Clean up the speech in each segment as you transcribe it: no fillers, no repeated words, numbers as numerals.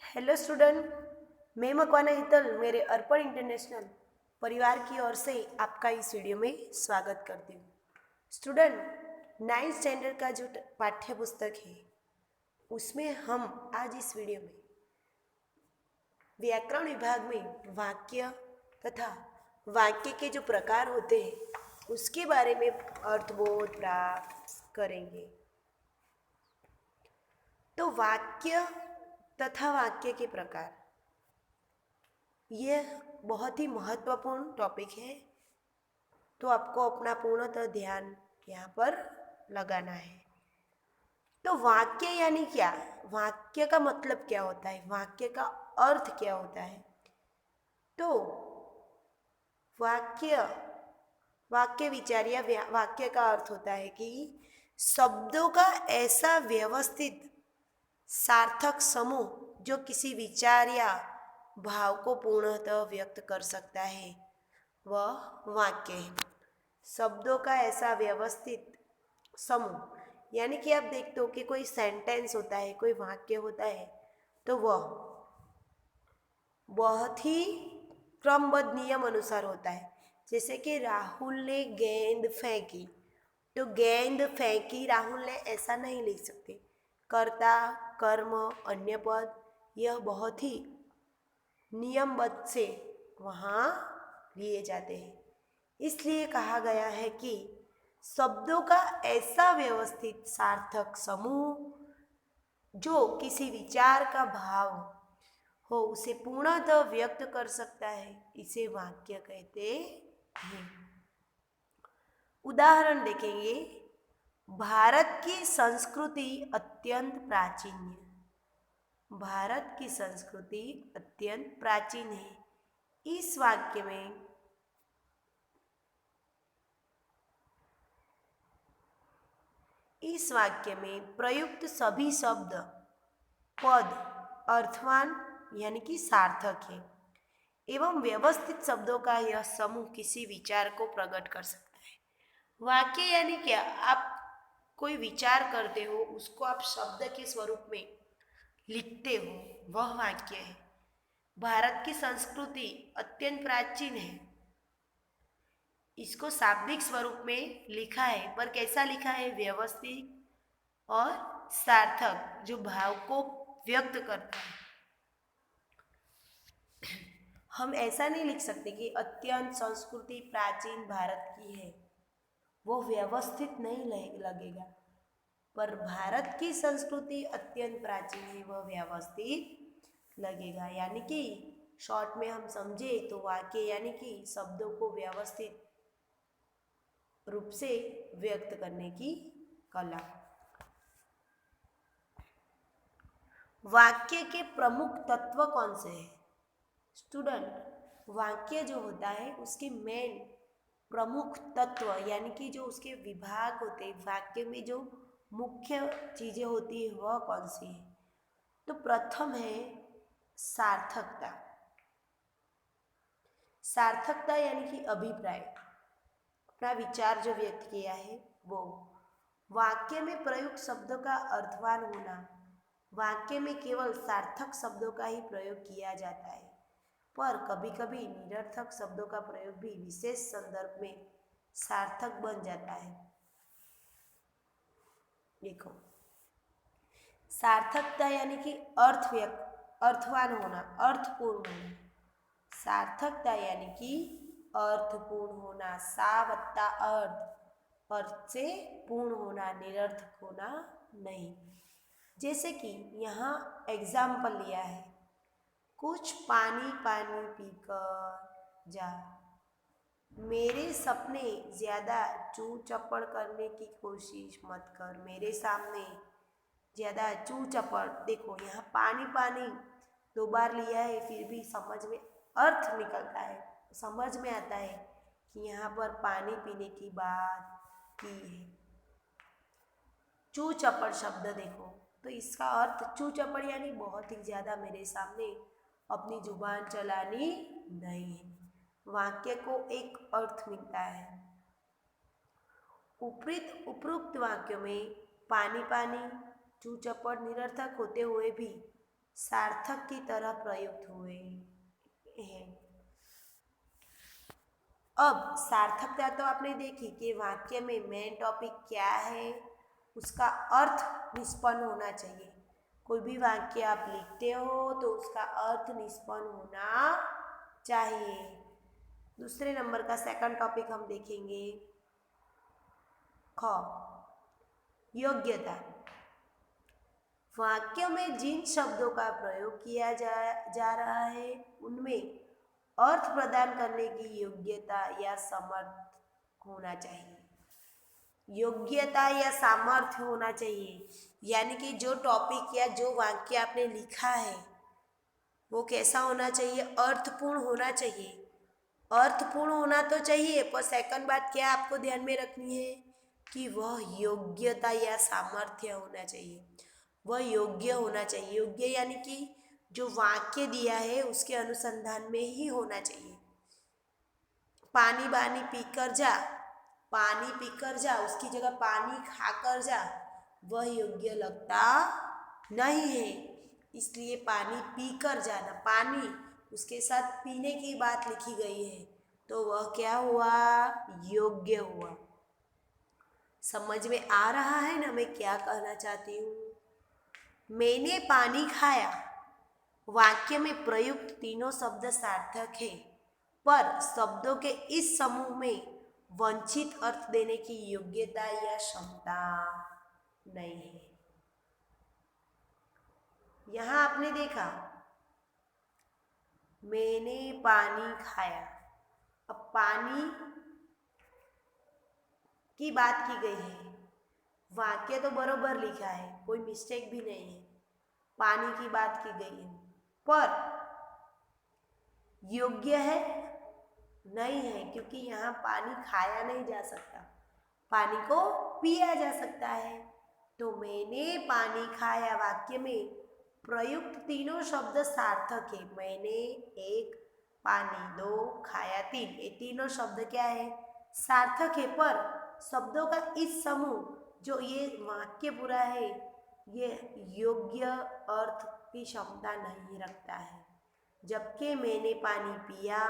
Hello student, मैं मकवाना हितल मेरे अर्पण international परिवार की ओर से आपका इस वीडियो में स्वागत करती हूँ। स्टूडेंट, 9th स्टैंडर्ड का जो पाठ्य पुस्तक है उसमें हम आज इस वीडियो में व्याकरण विभाग में वाक्य तथा वाक्य के जो प्रकार होते हैं उसके बारे में अर्थबोध प्राप्त करेंगे। तो वाक्य तथा वाक्य के प्रकार, यह बहुत ही महत्वपूर्ण टॉपिक है, तो आपको अपना पूर्णतः ध्यान यहाँ पर लगाना है। तो वाक्य यानी क्या? वाक्य का मतलब क्या होता है? वाक्य का अर्थ क्या होता है? तो वाक्य वाक्य विचार या वाक्य का अर्थ होता है कि शब्दों का ऐसा व्यवस्थित सार्थक समूह जो किसी विचार या भाव को पूर्णतः व्यक्त कर सकता है, वह वाक्य है। शब्दों का ऐसा व्यवस्थित समूह, यानी कि आप देखते हो कि कोई सेंटेंस होता है, कोई वाक्य होता है, तो वह बहुत ही क्रमबद्ध नियम अनुसार होता है। जैसे कि राहुल ने गेंद फेंकी, तो गेंद फेंकी राहुल ने ऐसा नहीं लिख सकते। कर्ता, कर्म, अन्य पद, यह बहुत ही नियमबद्ध से वहाँ लिए जाते हैं। इसलिए कहा गया है कि शब्दों का ऐसा व्यवस्थित सार्थक समूह जो किसी विचार का भाव हो उसे पूर्णतः व्यक्त कर सकता है, इसे वाक्य कहते हैं। उदाहरण देखेंगे। भारत की संस्कृति अत्यंत प्राचीन है। भारत की संस्कृति अत्यंत प्राचीन है। इस वाक्य में प्रयुक्त सभी शब्द पद अर्थवान यानी कि सार्थक है एवं व्यवस्थित शब्दों का यह समूह किसी विचार को प्रकट कर सकता है। वाक्य यानी क्या? आप कोई विचार करते हो, उसको आप शब्द के स्वरूप में लिखते हो, वह वाक्य है। भारत की संस्कृति अत्यंत प्राचीन है, इसको शाब्दिक स्वरूप में लिखा है, पर कैसा लिखा है? व्यवस्थित और सार्थक, जो भाव को व्यक्त करता है। हम ऐसा नहीं लिख सकते कि अत्यंत संस्कृति प्राचीन भारत की है, वो व्यवस्थित नहीं लगेगा। पर भारत की संस्कृति अत्यंत प्राचीन है, वह व्यवस्थित लगेगा। यानी कि शॉर्ट में हम समझे तो वाक्य यानी कि शब्दों को व्यवस्थित रूप से व्यक्त करने की कला। वाक्य के प्रमुख तत्व कौन से हैं? स्टूडेंट, वाक्य जो होता है उसके मेन प्रमुख तत्व यानी कि जो उसके विभाग होते हैं, वाक्य में जो मुख्य चीजें होती है वह कौन सी है? तो प्रथम है सार्थकता। सार्थकता यानी कि अभिप्राय, अपना विचार जो व्यक्त किया है वो। वाक्य में प्रयुक्त शब्दों का अर्थवान होना, वाक्य में केवल सार्थक शब्दों का ही प्रयोग किया जाता है, पर कभी कभी निरर्थक शब्दों का प्रयोग भी विशेष संदर्भ में सार्थक बन जाता है। देखो, सार्थकता यानी कि अर्थवान होना, अर्थपूर्ण होना। सार्थकता यानी कि अर्थपूर्ण होना, सावत्ता अर्थ से पूर्ण होना, निरर्थक होना नहीं। जैसे कि यहाँ एग्जाम्पल लिया है, कुछ पानी पानी पीकर जा। मेरे सपने ज़्यादा चू चपड़ करने की कोशिश मत कर, मेरे सामने ज़्यादा चू चपड़। देखो, यहाँ पानी पानी 2 बार लिया है, फिर भी समझ में अर्थ निकलता है, समझ में आता है कि यहाँ पर पानी पीने की बात की है। चू चपड़ शब्द देखो, तो इसका अर्थ चू चपड़ यानी बहुत ही ज़्यादा मेरे सामने अपनी जुबान चलानी नहीं है। वाक्य को एक अर्थ मिलता है। उपरोक्त वाक्यों में पानी पानी, चू चपड़ निरर्थक होते हुए भी सार्थक की तरह प्रयुक्त हुए हैं। अब सार्थकता तो आपने देखी कि वाक्य में मेन टॉपिक क्या है, उसका अर्थ निष्पन्न होना चाहिए। कोई भी वाक्य आप लिखते हो तो उसका अर्थ निष्पन्न होना चाहिए। दूसरे नंबर का सेकंड टॉपिक हम देखेंगे, ख, योग्यता। वाक्य में जिन शब्दों का प्रयोग किया जा रहा है उनमें अर्थ प्रदान करने की योग्यता या समर्थ होना चाहिए। योग्यता या सामर्थ्य होना चाहिए, यानी कि जो टॉपिक या जो वाक्य आपने लिखा है वो कैसा होना चाहिए, अर्थपूर्ण होना चाहिए। अर्थपूर्ण होना तो चाहिए, पर सेकंड बात क्या आपको ध्यान में रखनी है कि वह योग्यता या सामर्थ्य होना चाहिए, वह योग्य होना चाहिए। योग्य यानी कि जो वाक्य दिया है उसके अनुसंधान में ही होना चाहिए। पानी बानी पीकर जा, पानी पीकर जा, उसकी जगह पानी खाकर जा, वह योग्य लगता नहीं है। इसलिए पानी पीकर जाना, पानी उसके साथ पीने की बात लिखी गई है तो वह क्या हुआ, योग्य हुआ। समझ में आ रहा है ना मैं क्या कहना चाहती हूँ। मैंने पानी खाया, वाक्य में प्रयुक्त तीनों शब्द सार्थक है, पर शब्दों के इस समूह में वंचित अर्थ देने की योग्यता या क्षमता नहीं है। यहां आपने देखा मैंने पानी खाया, अब पानी की बात की गई है, वाक्य तो बरोबर लिखा है, कोई मिस्टेक भी नहीं है, पानी की बात की गई है, पर योग्य है नहीं है, क्योंकि यहाँ पानी खाया नहीं जा सकता, पानी को पिया जा सकता है। तो मैंने पानी खाया वाक्य में प्रयुक्त तीनों शब्द सार्थक है। मैंने, एक, पानी, दो, खाया, तीन, ये तीनों शब्द क्या है, सार्थक है, पर शब्दों का इस समूह जो ये वाक्य पूरा है ये योग्य अर्थ की क्षमता नहीं रखता है। जबकि मैंने पानी पिया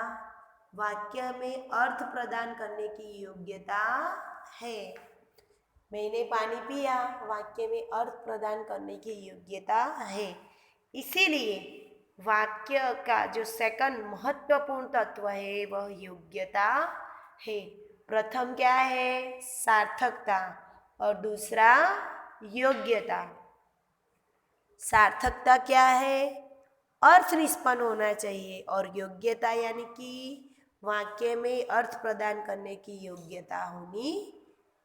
वाक्य में अर्थ प्रदान करने की योग्यता है। मैंने पानी पिया वाक्य में अर्थ प्रदान करने की योग्यता है। इसीलिए वाक्य का जो सेकंड महत्वपूर्ण तत्व है वह योग्यता है। प्रथम क्या है, सार्थकता, और दूसरा योग्यता। सार्थकता क्या है, अर्थ निष्पन्न होना चाहिए, और योग्यता यानी कि वाक्य में अर्थ प्रदान करने की योग्यता होनी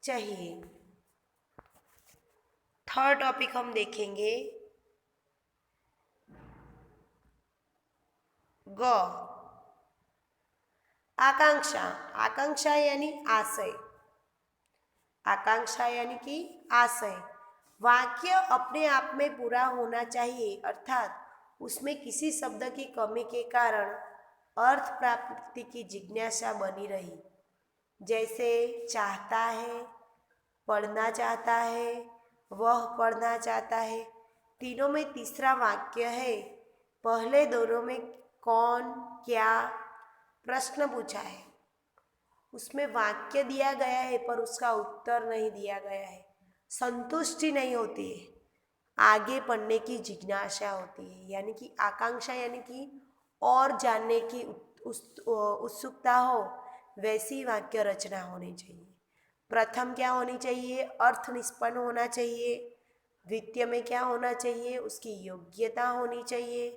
चाहिए। थर्ड टॉपिक हम देखेंगे, ग, आकांक्षा। आकांक्षा यानी आशय, आकांक्षा यानी कि आशय। वाक्य अपने आप में पूरा होना चाहिए, अर्थात उसमें किसी शब्द की कमी के कारण अर्थ प्राप्ति की जिज्ञासा बनी रही। जैसे चाहता है, पढ़ना चाहता है, वह पढ़ना चाहता है। तीनों में तीसरा वाक्य है, पहले दोनों में कौन, क्या प्रश्न पूछा है, उसमें वाक्य दिया गया है पर उसका उत्तर नहीं दिया गया है। संतुष्टि नहीं होती है, आगे पढ़ने की जिज्ञासा होती है, यानी कि आकांक्षा यानी कि और जानने की उत्सुकता हो, वैसी वाक्य रचना होनी चाहिए। प्रथम क्या होनी चाहिए, अर्थ निष्पन्न होना चाहिए। द्वितीय में क्या होना चाहिए, उसकी योग्यता होनी चाहिए।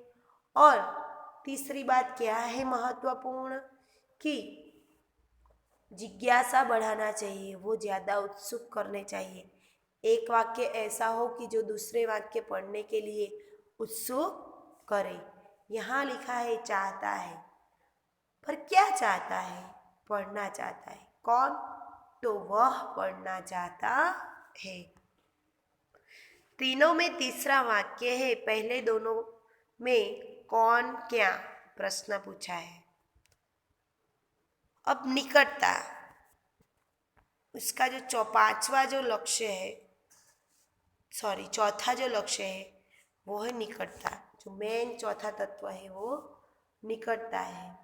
और तीसरी बात क्या है महत्वपूर्ण, कि जिज्ञासा बढ़ाना चाहिए, वो ज़्यादा उत्सुक करने चाहिए। एक वाक्य ऐसा हो कि जो दूसरे वाक्य पढ़ने के लिए उत्सुक करे। यहाँ लिखा है चाहता है, पर क्या चाहता है, पढ़ना चाहता है। कौन, तो वह पढ़ना चाहता है। तीनों में तीसरा वाक्य है, पहले दोनों में कौन, क्या प्रश्न पूछा है। अब निकटता, उसका जो पांचवा जो लक्ष्य है, चौथा जो लक्ष्य है वो है निकटता। जो मेन चौथा तत्व है वो निकटता है।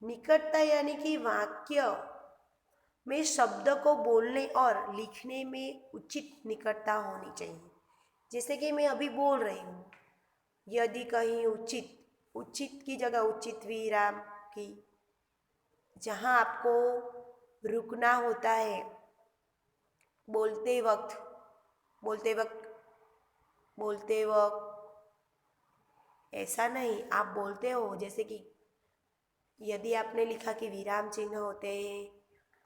निकटता यानी कि वाक्य में शब्द को बोलने और लिखने में उचित निकटता होनी चाहिए। जैसे कि मैं अभी बोल रही हूँ, यदि कहीं उचित, उचित की जगह उचित विराम की, जहाँ आपको रुकना होता है बोलते वक्त, बोलते वक्त, बोलते वक्त, ऐसा नहीं, आप बोलते हो, जैसे कि यदि आपने लिखा कि विराम चिन्ह होते हैं,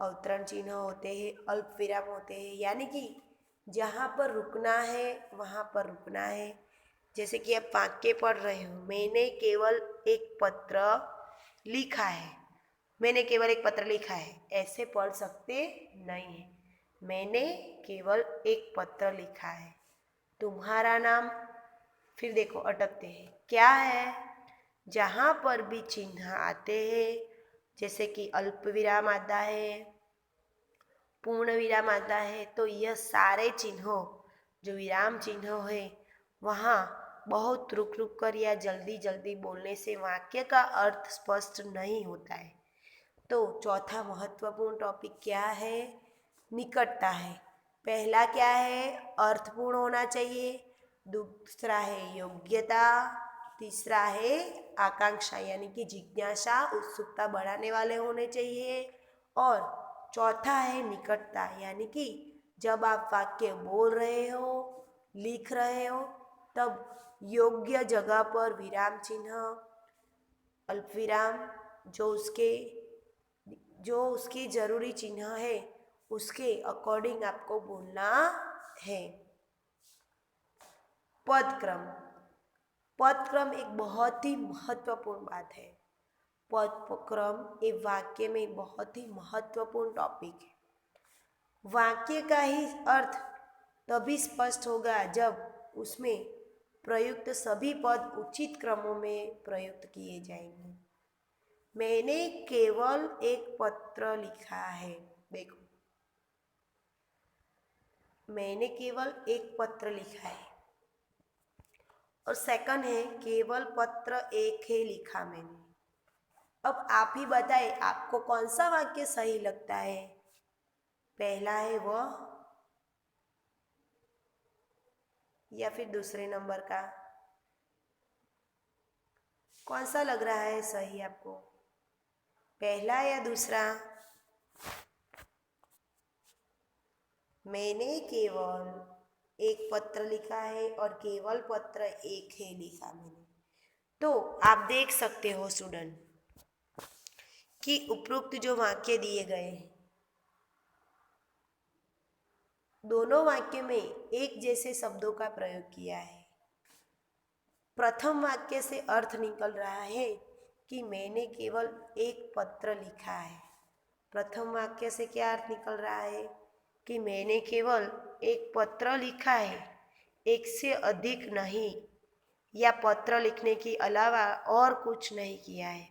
अवतरण चिन्ह होते हैं, अल्प विराम होते हैं, यानी कि जहाँ पर रुकना है वहाँ पर रुकना है। जैसे कि आप वाक्य पढ़ रहे हो, मैंने केवल एक पत्र लिखा है, मैंने केवल एक पत्र लिखा है, ऐसे पढ़ सकते नहीं है। मैंने केवल एक पत्र लिखा है। तुम्हारा नाम, फिर देखो अटकते हैं, क्या है, जहाँ पर भी चिन्ह आते हैं, जैसे कि अल्प विराम आता है, पूर्ण विराम आता है, तो यह सारे चिन्हों जो विराम चिन्ह है वहाँ बहुत रुक रुक कर या जल्दी जल्दी बोलने से वाक्य का अर्थ स्पष्ट नहीं होता है। तो चौथा महत्वपूर्ण टॉपिक क्या है, निकटता है। पहला क्या है, अर्थपूर्ण होना चाहिए, दूसरा है योग्यता, तीसरा है आकांक्षा यानी कि जिज्ञासा, उत्सुकता बढ़ाने वाले होने चाहिए, और चौथा है निकटता यानी कि जब आप वाक्य बोल रहे हो, लिख रहे हो, तब योग्य जगह पर विराम चिन्ह, अल्प विराम, जो उसके जरूरी चिन्ह है उसके अकॉर्डिंग आपको बोलना है। पदक्रम, पदक्रम एक बहुत ही महत्वपूर्ण बात है। पदक्रम एक वाक्य में बहुत ही महत्वपूर्ण टॉपिक है। वाक्य का ही अर्थ तभी स्पष्ट होगा जब उसमें प्रयुक्त सभी पद उचित क्रमों में प्रयुक्त किए जाएंगे। मैंने केवल एक पत्र लिखा है, देखो, मैंने केवल एक पत्र लिखा है, और सेकंड है केवल पत्र एक ही लिखा मैंने। अब आप ही बताए आपको कौन सा वाक्य सही लगता है, पहला है वह या फिर दूसरे नंबर का, कौन सा लग रहा है सही आपको, पहला या दूसरा? मैंने केवल एक पत्र लिखा है और केवल पत्र एक है लिखा मैंने। तो आप देख सकते हो स्टूडेंट कि उपरोक्त जो वाक्य दिए गए हैं, दोनों वाक्य में एक जैसे शब्दों का प्रयोग किया है। प्रथम वाक्य से अर्थ निकल रहा है कि मैंने केवल एक पत्र लिखा है। प्रथम वाक्य से क्या अर्थ निकल रहा है कि मैंने केवल एक पत्र लिखा है, एक से अधिक नहीं, या पत्र लिखने के अलावा और कुछ नहीं किया है।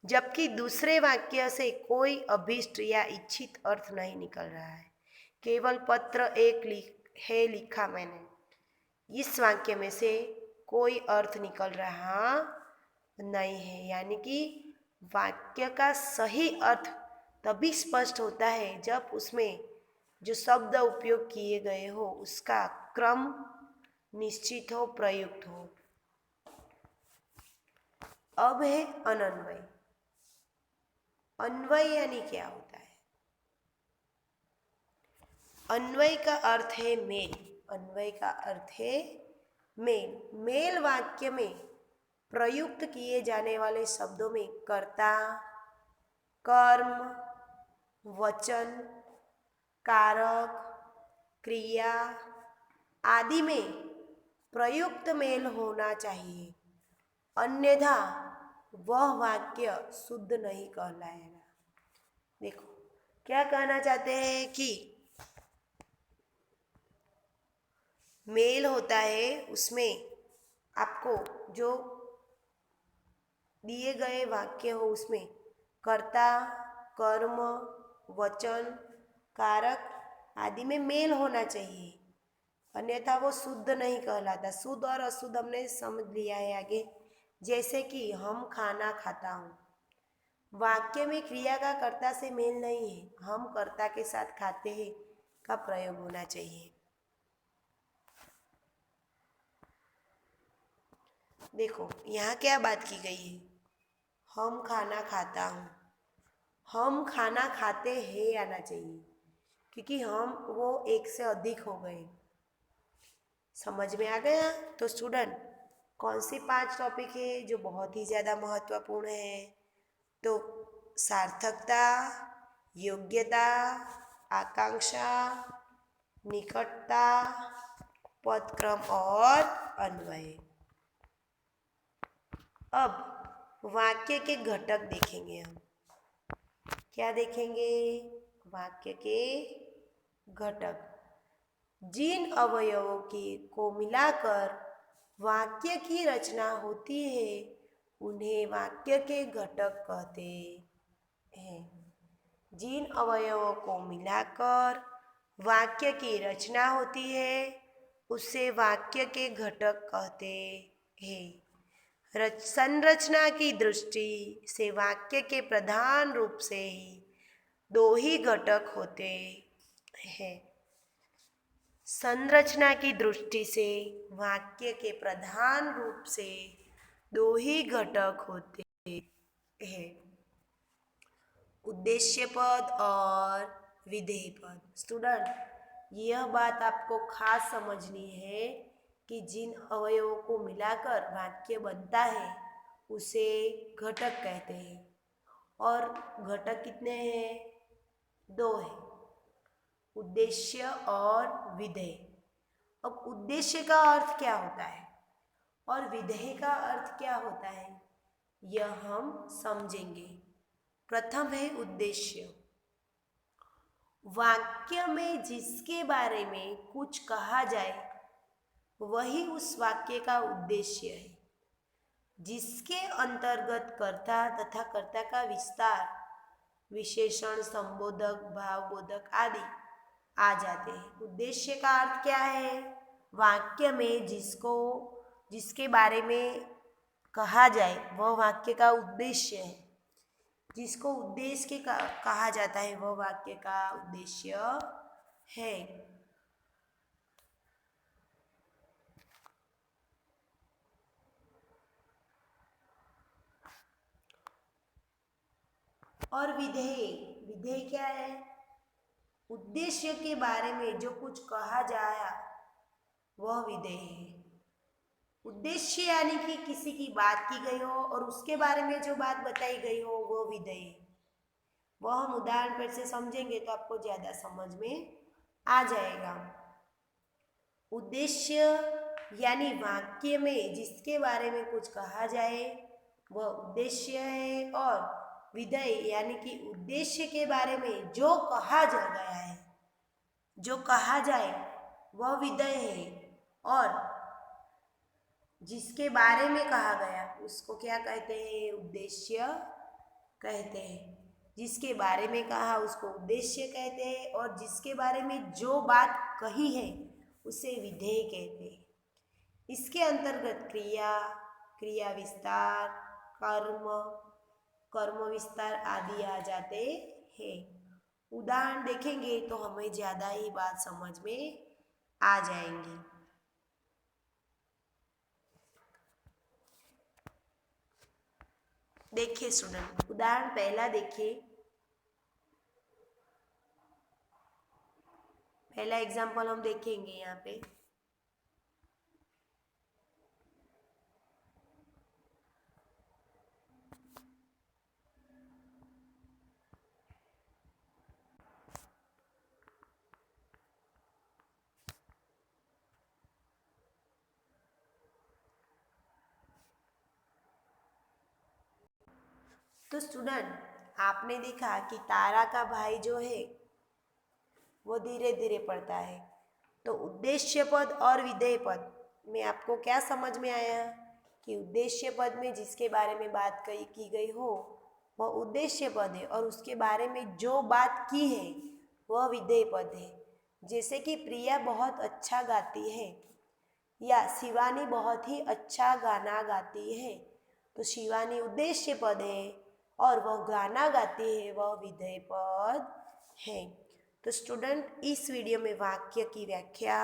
जबकि दूसरे वाक्य से कोई अभीष्ट या इच्छित अर्थ नहीं निकल रहा है, केवल पत्र एक लिखा मैंने। इस वाक्य में से कोई अर्थ निकल रहा नहीं है, यानी कि वाक्य का सही अर्थ तभी स्पष्ट होता है जब उसमें जो शब्द उपयोग किए गए हो उसका क्रम निश्चित हो, प्रयुक्त हो। अब है अनन्वय। अन्वय यानी क्या होता है? अन्वय का अर्थ है मेल। अन्वय का अर्थ है मेल। मेल वाक्य में प्रयुक्त किए जाने वाले शब्दों में कर्ता, कर्म, वचन, कारक, क्रिया आदि में प्रयुक्त मेल होना चाहिए, अन्यथा वह वाक्य शुद्ध नहीं कहलाएगा। देखो क्या कहना चाहते हैं कि मेल होता है, उसमें आपको जो दिए गए वाक्य हो उसमें कर्ता, कर्म, वचन, कारक आदि में मेल होना चाहिए। अन्यथा वो शुद्ध नहीं कहलाता। शुद्ध और अशुद्ध हमने समझ लिया है आगे। जैसे कि हम खाना खाता हूँ, वाक्य में क्रिया का कर्ता से मेल नहीं है, हम कर्ता के साथ खाते हैं का प्रयोग होना चाहिए। देखो यहाँ क्या बात की गई है, हम खाना खाता हूँ, हम खाना खाते हैं आना चाहिए, क्योंकि हम वो एक से अधिक हो गए। समझ में आ गया? तो स्टूडेंट, कौन सी 5 टॉपिक है जो बहुत ही ज़्यादा महत्वपूर्ण है? तो सार्थकता, योग्यता, आकांक्षा, निकटता, पदक्रम और अन्वय। अब वाक्य के घटक देखेंगे हम। क्या देखेंगे? वाक्य के घटक। जिन अवयवों को मिलाकर वाक्य की रचना होती है उन्हें वाक्य के घटक कहते हैं। जिन अवयवों को मिलाकर वाक्य की रचना होती है उसे वाक्य के घटक कहते हैं। संरचना की दृष्टि से वाक्य के प्रधान रूप से ही 2 ही घटक होते हैं। संरचना की दृष्टि से वाक्य के प्रधान रूप से 2 ही घटक होते हैं, उद्देश्य पद और विधेय पद। स्टूडेंट, यह बात आपको खास समझनी है कि जिन अवयवों को मिलाकर वाक्य बनता है उसे घटक कहते हैं, और घटक कितने हैं? 2 हैं, उद्देश्य और विधेय। अब उद्देश्य का अर्थ क्या होता है और विधेय का अर्थ क्या होता है, यह हम समझेंगे। प्रथम है उद्देश्य। वाक्य में जिसके बारे में कुछ कहा जाए वही उस वाक्य का उद्देश्य है, जिसके अंतर्गत कर्ता तथा कर्ता का विस्तार, विशेषण, संबोधक, भावबोधक आदि आ जाते हैं। उद्देश्य का अर्थ क्या है? वाक्य में जिसके बारे में कहा जाए वह वाक्य का उद्देश्य है। जिसको उद्देश्य के कहा जाता है वह वाक्य का उद्देश्य है। और विधेय, विधेय क्या है? उद्देश्य के बारे में जो कुछ कहा जाया वह विधेय है। उद्देश्य यानी कि किसी की बात की गई हो और उसके बारे में जो बात बताई गई हो वो विधेय है। वह हम उदाहरण पर से समझेंगे तो आपको ज़्यादा समझ में आ जाएगा। उद्देश्य यानी वाक्य में जिसके बारे में कुछ कहा जाए वह उद्देश्य है, और विधेय यानी कि उद्देश्य के बारे में जो कहा जा गया है, जो कहा जाए वह विधेय है, और जिसके बारे में कहा गया उसको क्या कहते हैं? उद्देश्य कहते हैं। जिसके बारे में कहा उसको उद्देश्य कहते हैं, और जिसके बारे में जो बात कही है उसे विधेय कहते हैं। इसके अंतर्गत क्रिया, क्रिया विस्तार, कर्म, कर्म विस्तार आदि आ जाते हैं। उदाहरण देखेंगे तो हमें ज़्यादा ही बात समझ में आ जाएंगी। देखिए स्टूडेंट, उदाहरण पहला देखिए। पहला एग्जाम्पल हम देखेंगे यहाँ पे। तो स्टूडेंट, आपने देखा कि तारा का भाई जो है वो धीरे धीरे पढ़ता है। तो उद्देश्य पद और विधेय पद में आपको क्या समझ में आया कि उद्देश्य पद में जिसके बारे में बात की गई हो वह उद्देश्य पद है, और उसके बारे में जो बात की है वह विधेय पद है। जैसे कि प्रिया बहुत अच्छा गाती है या शिवानी बहुत ही अच्छा गाना गाती है। तो शिवानी उद्देश्य पद है और वह गाना गाती है वह विधेय पद है। तो स्टूडेंट, इस वीडियो में वाक्य की व्याख्या,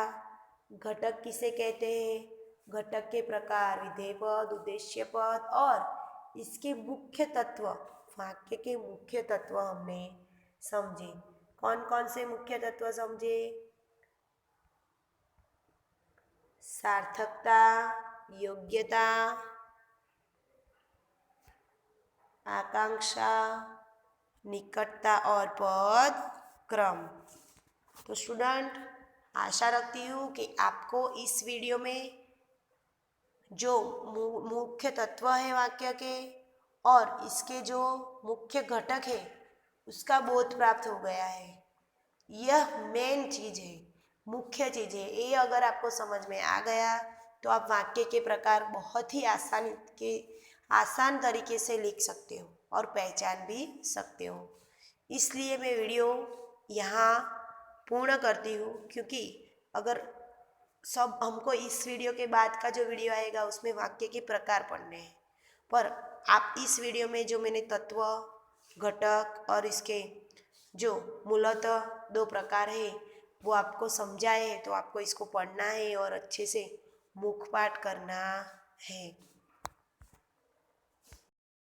घटक किसे कहते हैं, घटक के प्रकार, विधेय पद, उद्देश्य पद और इसके मुख्य तत्व, वाक्य के मुख्य तत्व हमने समझे। कौन कौन से मुख्य तत्व समझे? सार्थकता, योग्यता, आकांक्षा, निकटता और पद क्रम। तो स्टूडेंट, आशा रखती हूँ कि आपको इस वीडियो में जो मुख्य तत्व है वाक्य के और इसके जो मुख्य घटक है उसका बोध प्राप्त हो गया है। यह मेन चीज़ है, मुख्य चीज़ है। ये अगर आपको समझ में आ गया तो आप वाक्य के प्रकार बहुत ही आसान तरीके से लिख सकते हो और पहचान भी सकते हो। इसलिए मैं वीडियो यहाँ पूर्ण करती हूँ, क्योंकि अगर सब हमको इस वीडियो के बाद का जो वीडियो आएगा उसमें वाक्य के प्रकार पढ़ने हैं, पर आप इस वीडियो में जो मैंने तत्व, घटक और इसके जो मूलतः 2 प्रकार है वो आपको समझाए है, तो आपको इसको पढ़ना है और अच्छे से मुखपाठ करना है।